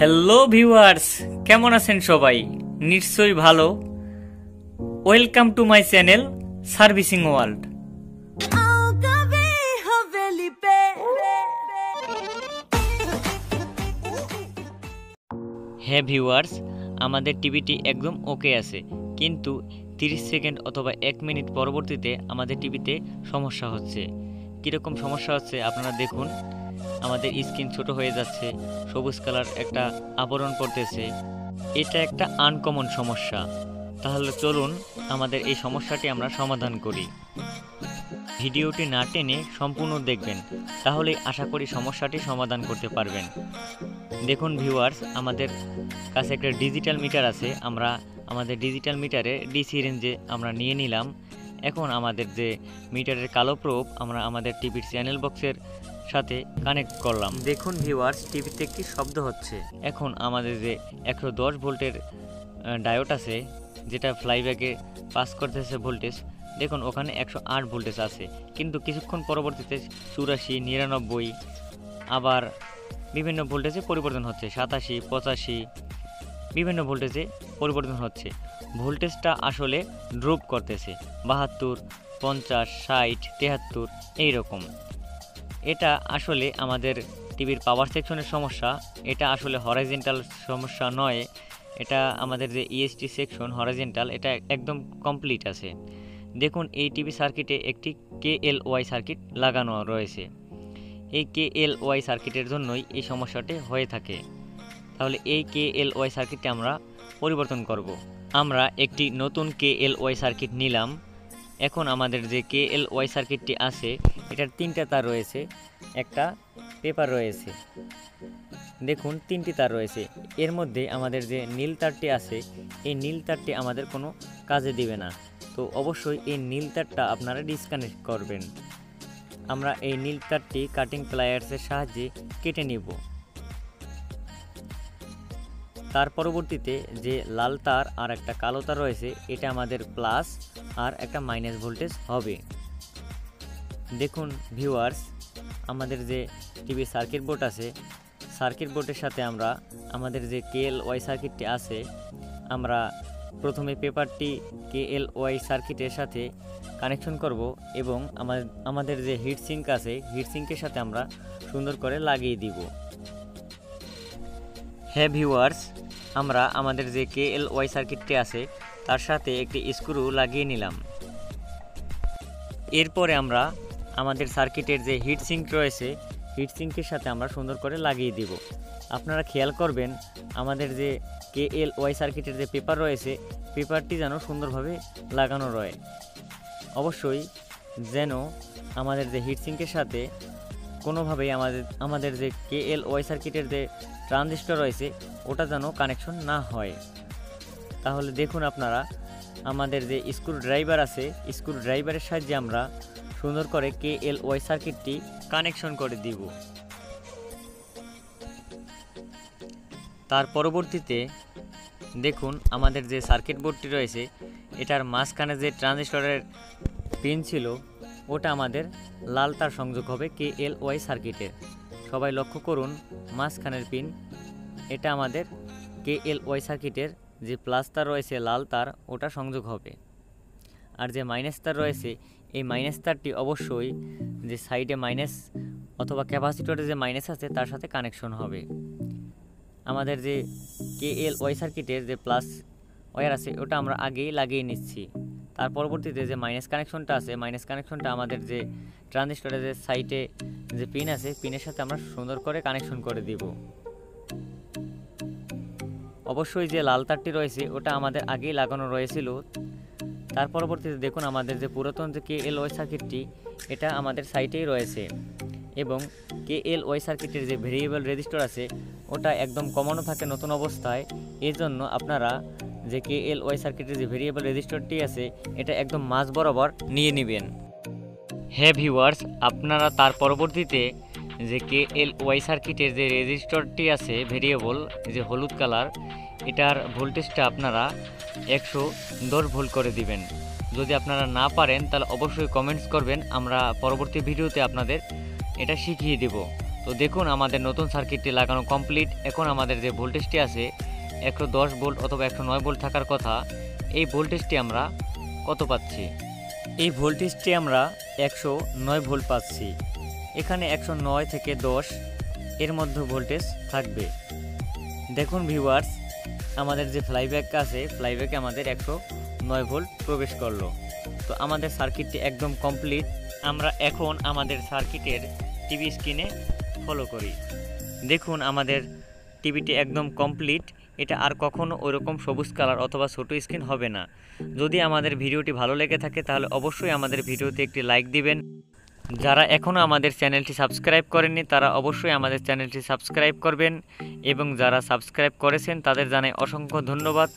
Hello viewers, কেমন আছেন সবাই? নিশ্চয়ই ভালো। Welcome to my channel servicing world. হ্যাঁ ভিউয়ার্স, আমাদের টিভিটি একদম ওকে আছে, কিন্তু 30 সেকেন্ড অথবা 1 মিনিট পরবর্তীতে আমাদের টিভিতে সমস্যা হচ্ছে। কীরকম সমস্যা হচ্ছে আপনারা দেখুন। আমাদের স্ক্রিন ছোট হয়ে যাচ্ছে, সবুজ কালার একটা আবরণ পড়তেছে। এটা একটা আনকমন সমস্যা। তাহলে চলুন আমাদের এই সমস্যাটি আমরা সমাধান করি। ভিডিওটি না টেনে সম্পূর্ণ দেখবেন, তাহলে আশা করি সমস্যাটি সমাধান করতে পারবেন। দেখুন ভিউয়ার্স, আমাদের কাছে একটা ডিজিটাল মিটার আছে। আমরা আমাদের ডিজিটাল মিটারে ডিসি রেঞ্জে আমরা নিয়ে নিলাম। এখন আমাদের যে মিটারের কালো প্রোব আমরা আমাদের টিভির চ্যানেল বক্সের সাথে কানেক্ট করলাম। দেখুন ভিউয়ার্স, টিভিতে একটি শব্দ হচ্ছে। এখন আমাদের যে 110 ভোল্টের ডায়োড আছে, যেটা ফ্লাইব্যাকে পাস করতেছে ভোল্টেজ, দেখুন ওখানে 108 ভোল্টেজ আছে, কিন্তু কিছুক্ষণ পরবর্তীতে 84, 99 আবার বিভিন্ন ভোল্টেজে পরিবর্তন হচ্ছে, 87, 85 বিভিন্ন ভোল্টেজে পরিবর্তন হচ্ছে। ভোল্টেজটা আসলে ড্রপ করতেছে 72, 50, 60, 73 এইরকম। এটা আসলে আমাদের টিভির পাওয়ার সেকশনের সমস্যা। এটা আসলে হরাইজেন্টাল সমস্যা নয়, এটা আমাদের যে EHT সেকশন হরাইজেন্টাল, এটা একদম কমপ্লিট আছে। দেখুন এই টিভি সার্কিটে একটি KLY সার্কিট লাগানো রয়েছে। এই KLY সার্কিটের জন্যই এই সমস্যাটি হয়ে থাকে। তাহলে এই KLY সার্কিটটি আমরা পরিবর্তন করব। আমরা একটি নতুন KLY সার্কিট নিলাম। এখন আমাদের যে KLY সার্কিটটি আছে, এটার 3টা তার রয়েছে, একটা পেপার রয়েছে। দেখুন 3টি তার রয়েছে। এর মধ্যে আমাদের যে নীল তারটি আছে, এই নীল তারটি আমাদের কোনো কাজে দিবে না। তো অবশ্যই এই নীল তারটা আপনারা ডিসকানেক্ট করবেন। আমরা এই নীল তারটি কাটিং প্লায়ার্সের সাহায্যে কেটে নিব। তার পরবর্তীতে যে লাল তার আর একটা কালো তার রয়েছে, এটা আমাদের প্লাস আর একটা মাইনাস ভোল্টেজ হবে। দেখুন ভিউয়ার্স, আমাদের যে টিভি সার্কিট বোর্ড আছে, সার্কিট বোর্ডের সাথে আমরা আমাদের যে KLY সার্কিটটি আছে, আমরা প্রথমে পেপারটি KLY সার্কিটের সাথে কানেকশন করব এবং আমাদের যে হিট সিঙ্ক আছে, হিট সিঙ্কের সাথে আমরা সুন্দর করে লাগিয়ে দিব। হ্যাঁ ভিউয়ার্স, আমরা আমাদের যে KLY সার্কিটটি আছে তার সাথে একটি স্ক্রু লাগিয়ে নিলাম। এরপরে আমরা আমাদের সার্কিটের যে হিট সিঙ্ক রয়েছে, হিট সিঙ্কের সাথে আমরা সুন্দর করে লাগিয়ে দিব। আপনারা খেয়াল করবেন আমাদের যে KLY সার্কিটের যে পেপার রয়েছে, পেপারটি যেন সুন্দরভাবে লাগানো রয়। অবশ্যই যেন আমাদের যে হিট সিঙ্কের সাথে কোনোভাবেই আমাদের যে KLY সার্কিটের যে ট্রানজিস্টর রয়েছে, ওটা যেন কানেকশন না হয়। তাহলে দেখুন আপনারা, আমাদের যে স্ক্রু ড্রাইভার আছে, স্ক্রু ড্রাইভারের সাহায্যে আমরা সুন্দর করে KLY সার্কিটটি কানেকশন করে দিব। তার পরবর্তীতে দেখুন আমাদের যে সার্কিট বোর্ডটি রয়েছে, এটার মাঝখানে যে ট্রানজিস্টরের পিন ছিল, ওটা আমাদের লাল তার সংযোগ হবে KLY সার্কিটের। সবাই লক্ষ্য করুন, মাঝখানের পিন এটা আমাদের KLY সার্কিটের যে প্লাস তার রয়েছে লাল তার, ওটা সংযোগ হবে। আর যে মাইনাস তার রয়েছে, এই মাইনাস তারটি অবশ্যই যে সাইডে মাইনাস অথবা ক্যাপাসিটরে যে মাইনাস আছে তার সাথে কানেকশন হবে। আমাদের যে KLY সার্কিটের যে প্লাস ওয়্যার আছে, ওটা আমরা আগেই লাগিয়ে নিচ্ছি। তার পরবর্তীতে যে মাইনাস কানেকশনটা আছে, মাইনাস কানেকশনটা আমাদের যে ট্রানজিস্টরের যে সাইডে যে পিন আছে, পিনের সাথে আমরা সুন্দর করে কানেকশন করে দিব। অবশ্যই যে লাল তারটি রয়েছে, ওটা আমাদের আগেই লাগানো রয়েছিল। তার পরবর্তীতে দেখুন আমাদের যে পুরাতন যে KLY সার্কিটটি, এটা আমাদের সাইটেই রয়েছে এবং KLY সার্কিটের যে ভেরিয়েবল রেজিস্টার আছে, ওটা একদম কমানো থাকে নতুন অবস্থায়। এর জন্য আপনারা যে KLY সার্কিটের যে ভেরিয়েবল রেজিস্টারটি আছে, এটা একদম মাঝ বরাবর নিয়ে নেবেন। হ্যাঁ ভিউয়ার্স, আপনারা তার পরবর্তীতে যে KLY সার্কিটের যে রেজিস্টারটি আছে ভেরিয়েবল, যে হলুদ কালার, এটার ভোল্টেজটা আপনারা 110 ভোল্ট করে দিবেন। যদি আপনারা না পারেন তাহলে অবশ্যই কমেন্টস করবেন, আমরা পরবর্তী ভিডিওতে আপনাদের এটা শিখিয়ে দেব। তো তো দেখুন আমাদের নতুন সার্কিটটি লাগানো কমপ্লিট। এখন আমাদের যে ভোল্টেজটি আছে 110 ভোল্ট অথবা 109 ভোল্ট থাকার কথা, এই ভোল্টেজটি আমরা কত পাচ্ছি? এই ভোল্টেজটি আমরা 109 ভোল্ট পাচ্ছি। এখানে 109 থেকে 10 এর মধ্যে ভোল্টেজ থাকবে। দেখুন ভিউয়ার্স, আমাদের যে ফ্লাইব্যাক আছে, ফ্লাইব্যাকে আমাদের 109 ভোল্ট প্রবেশ করলো। তো আমাদের সার্কিটটি একদম কমপ্লিট। আমরা এখন আমাদের সার্কিটের টিভি স্ক্রিনে ফলো করি। দেখুন আমাদের টিভিটি একদম কমপ্লিট। এটা আর কখনো ওইরকম সবুজ কালার অথবা ছোটো স্ক্রিন হবে না। যদি আমাদের ভিডিওটি ভালো লেগে থাকে তাহলে অবশ্যই আমাদের ভিডিওতে একটি লাইক দিবেন। যারা এখনও আমাদের চ্যানেলটি সাবস্ক্রাইব করেননি তারা অবশ্যই আমাদের চ্যানেলটি সাবস্ক্রাইব করবেন, এবং যারা সাবস্ক্রাইব করেছেন তাদের জানাই অসংখ্য ধন্যবাদ।